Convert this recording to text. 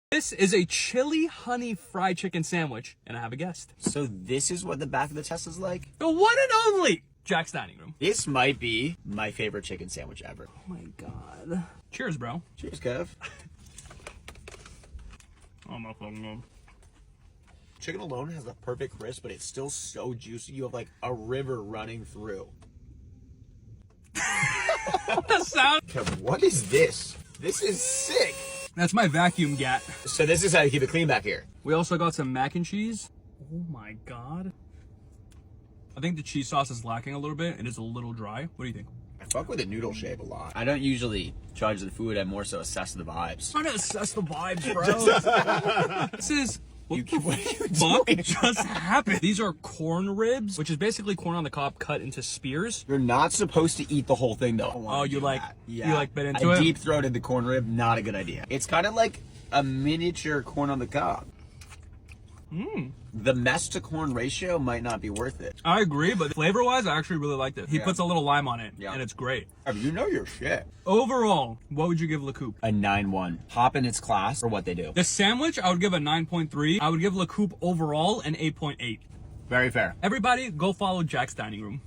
This is a chili honey fried chicken sandwich, and I have a guest. So this is what the back of the Tesla's like? The one and only Jack's Dining Room. This might be my favorite chicken sandwich ever. Oh my god. Cheers, bro. Cheers, Kev. Oh my fucking god. Chicken alone has the perfect crisp, but it's still so juicy. You have like a river running through. That sound. Kev, what is this? This is sick. That's my vacuum gat. So this is how you keep it clean back here. We also got some mac and cheese. Oh my god. I think the cheese sauce is lacking a little bit. It is a little dry. What do you think? I fuck with the noodle shape a lot. I don't usually judge the food. I more so assess the vibes. I'm trying to assess the vibes, bro. This is... What the fuck just happened? These are corn ribs, which is basically corn on the cob cut into spears. You're not supposed to eat the whole thing though. Oh, you like Yeah. you like bit into it? Deep throated the corn rib, not a good idea. It's kind of like a miniature corn on the cob. The mess to corn ratio might not be worth it. I agree, but flavor-wise, I actually really liked it. He Yeah. puts a little lime on it, Yeah. and it's great. You know your shit. Overall, what would you give La Coupe? A 9-1. Hop in its class for what they do. The sandwich, I would give a 9.3. I would give La Coupe overall an 8.8. Very fair. Everybody, go follow Jack's Dining Room.